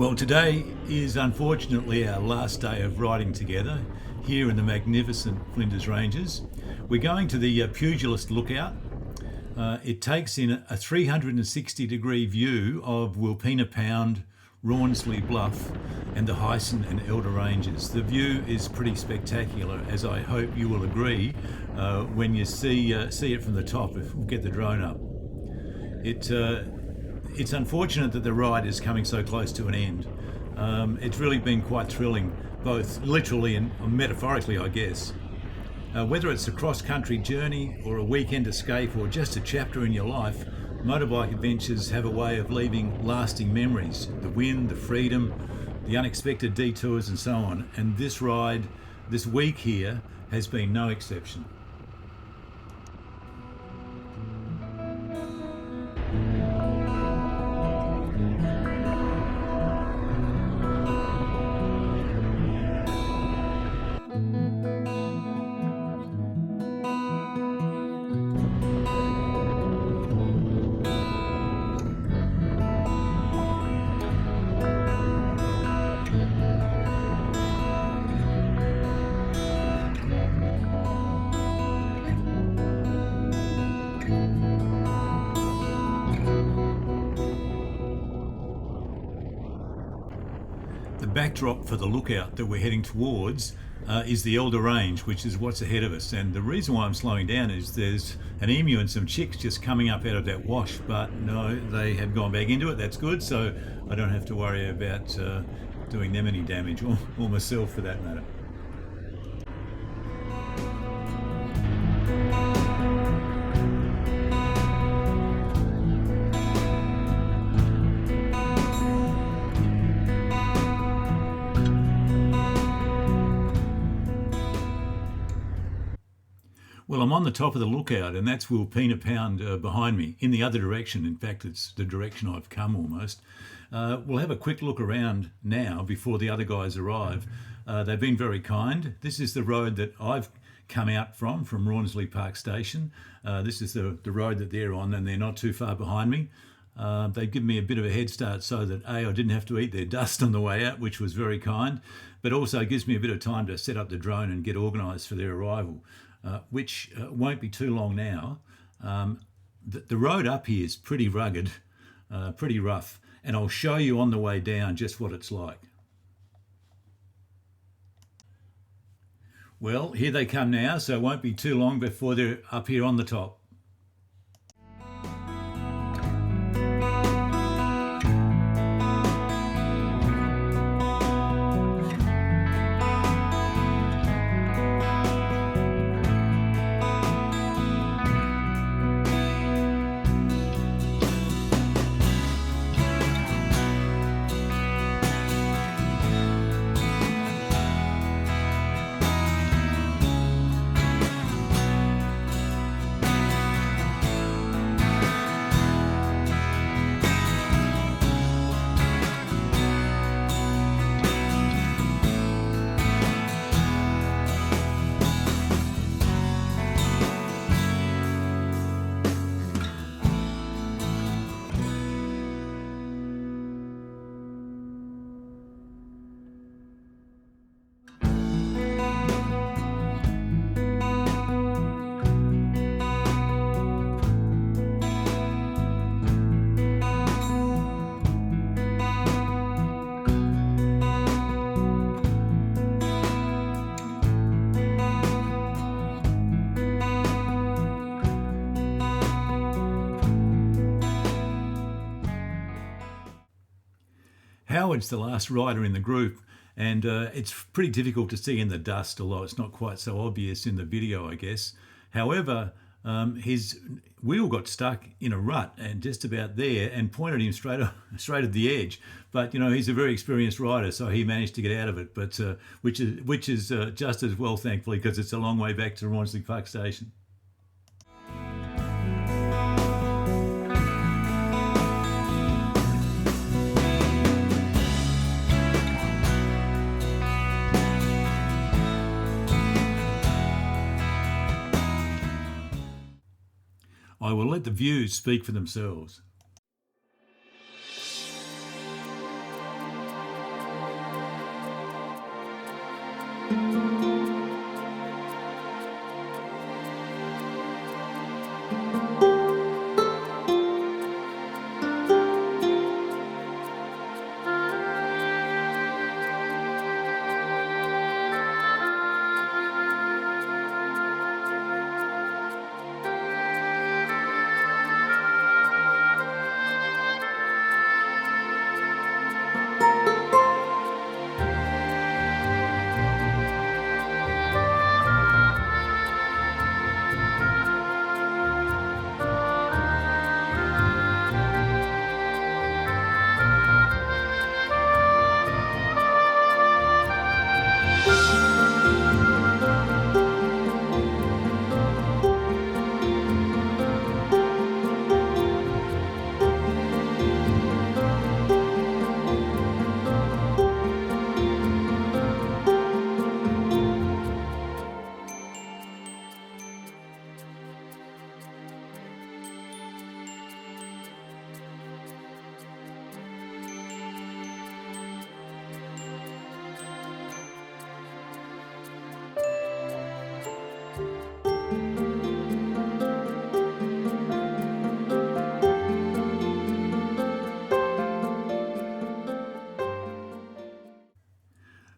Well, today is unfortunately our last day of riding together here in the magnificent Flinders Ranges. We're going to the Pugilist Lookout. It takes in a 360-degree view of Wilpena Pound, Rawnsley Bluff and the Heysen and Elder Ranges. The view is pretty spectacular, as I hope you will agree when you see it from the top if we'll get the drone up. It's unfortunate that the ride is coming so close to an end. It's really been quite thrilling, both literally and metaphorically, I guess. Whether it's a cross-country journey or a weekend escape or just a chapter in your life, motorbike adventures have a way of leaving lasting memories. The wind, the freedom, the unexpected detours and so on. And this ride, this week here, has been no exception. The backdrop for the lookout that we're heading towards is the Elder Range, which is what's ahead of us. And the reason why I'm slowing down is there's an emu and some chicks just coming up out of that wash, but no, they have gone back into it. That's good, so I don't have to worry about doing them any damage, or myself for that matter. Well, I'm on the top of the lookout, and that's Wilpena Pound behind me, in the other direction. In fact, it's the direction I've come almost. We'll have a quick look around now before the other guys arrive. They've been very kind. This is the road that I've come out from Rawnsley Park Station. This is the road that they're on, and they're not too far behind me. They give me a bit of a head start so that I didn't have to eat their dust on the way out, which was very kind, but also gives me a bit of time to set up the drone and get organised for their arrival. Which won't be too long now. The road up here is pretty rugged, pretty rough, and I'll show you on the way down just what it's like. Well, here they come now, so it won't be too long before they're up here on the top. Howard's the last rider in the group, and it's pretty difficult to see in the dust, although it's not quite so obvious in the video, I guess. However, his wheel got stuck in a rut and just about there and pointed him straight at the edge. But, you know, he's a very experienced rider, so he managed to get out of it, but which is just as well, thankfully, because it's a long way back to Rawnsley Park Station. I will let the views speak for themselves.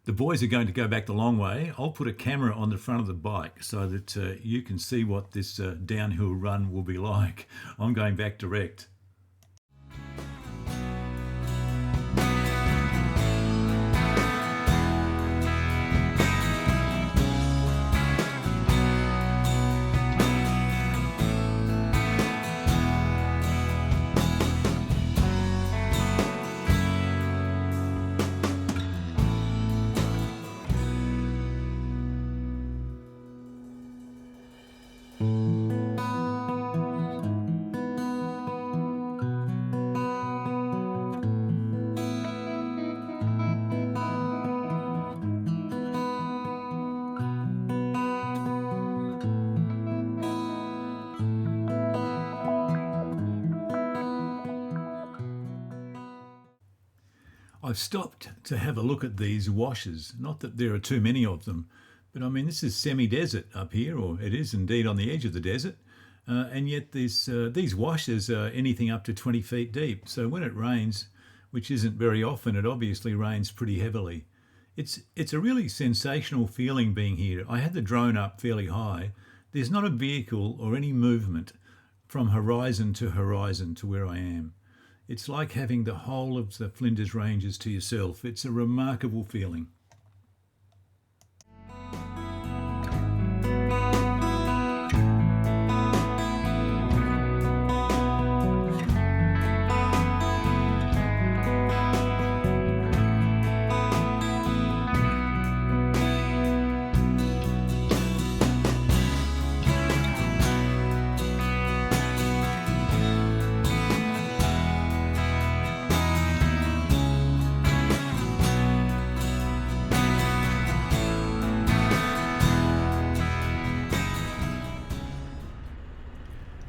The boys are going to go back the long way. I'll put a camera on the front of the bike so that you can see what this downhill run will be like. I'm going back direct. I've stopped to have a look at these washes. Not that there are too many of them, but I mean, this is semi-desert up here, or it is indeed on the edge of the desert, and yet these washes are anything up to 20 feet deep. So when it rains, which isn't very often, it obviously rains pretty heavily. It's a really sensational feeling being here. I had the drone up fairly high. There's not a vehicle or any movement from horizon to where I am. It's like having the whole of the Flinders Ranges to yourself. It's a remarkable feeling.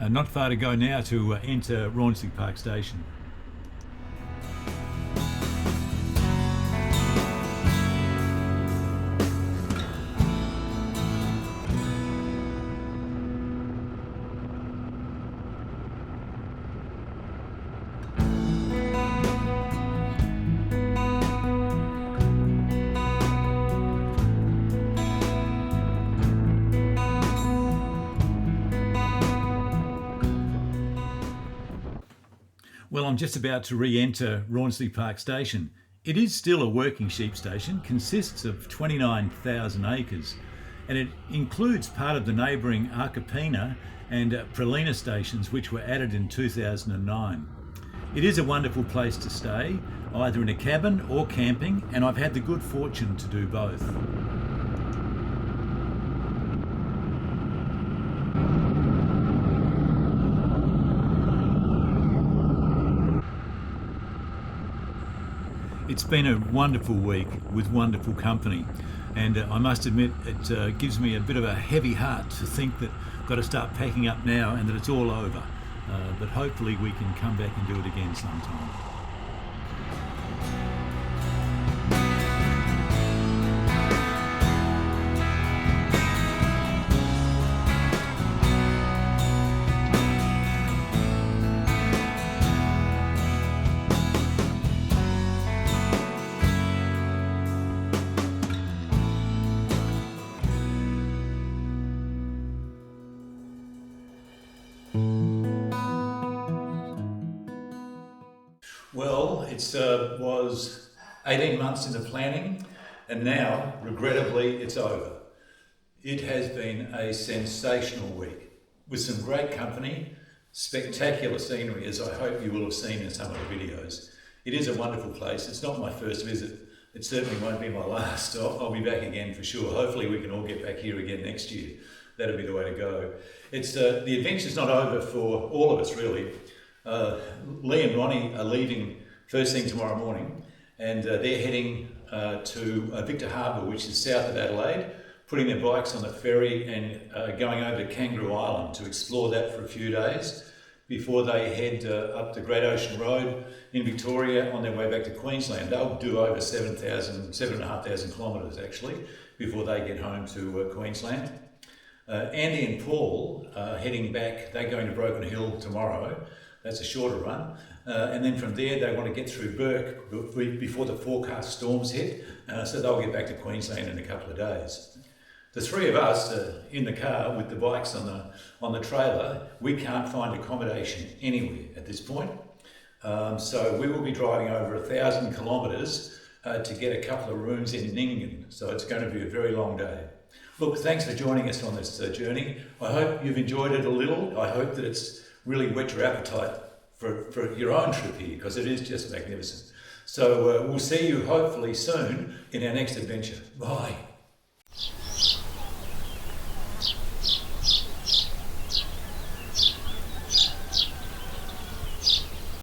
Not far to go now to enter Rawnsley Park Station. Well, I'm just about to re-enter Rawnsley Park Station. It is still a working sheep station, consists of 29,000 acres, and it includes part of the neighbouring Archipena and Pralina stations, which were added in 2009. It is a wonderful place to stay, either in a cabin or camping, and I've had the good fortune to do both. It's been a wonderful week with wonderful company, and I must admit it gives me a bit of a heavy heart to think that I've got to start packing up now and that it's all over, but hopefully we can come back and do it again sometime. Well, it was 18 months into planning, and now, regrettably, it's over. It has been a sensational week with some great company, spectacular scenery, as I hope you will have seen in some of the videos. It is a wonderful place. It's not my first visit. It certainly won't be my last. I'll be back again for sure. Hopefully we can all get back here again next year. That'll be the way to go. It's the adventure's not over for all of us, really. Lee and Ronnie are leaving first thing tomorrow morning, and they're heading to Victor Harbour, which is south of Adelaide, putting their bikes on the ferry and going over to Kangaroo Island to explore that for a few days before they head up the Great Ocean Road in Victoria on their way back to Queensland. They'll do over 7,500 kilometres actually before they get home to Queensland. Andy and Paul are heading back. They're going to Broken Hill tomorrow. That's a shorter run. And then from there, they want to get through Burke before the forecast storms hit, so they'll get back to Queensland in a couple of days. The three of us in the car with the bikes on the trailer, we can't find accommodation anywhere at this point. So we will be driving over 1,000 kilometres to get a couple of rooms in Nyngan. So it's going to be a very long day. Look, thanks for joining us on this journey. I hope you've enjoyed it a little. I hope that it's really whet your appetite for your own trip here, because it is just magnificent. So we'll see you hopefully soon in our next adventure. Bye.